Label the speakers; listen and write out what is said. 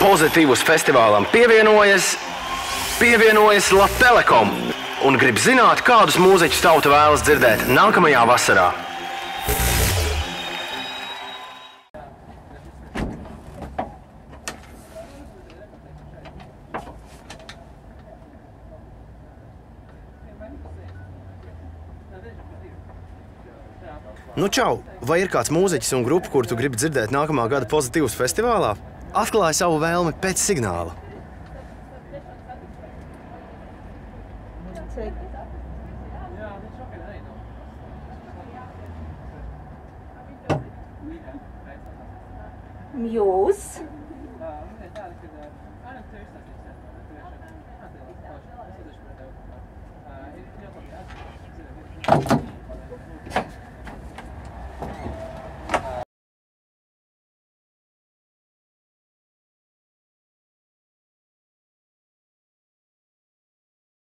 Speaker 1: Pozitīvus festivālam pievienojas Latelekom un grib zināt, kādus mūziķus tauta vēlas dzirdēt nākamajā vasarā. Nu čau, vai ir kāds mūziķis un grupa, kuru tu gribi dzirdēt nākamā gada Pozitīvus festivālā? Atklāj savu vēlmi pēc signāla.
Speaker 2: Muse.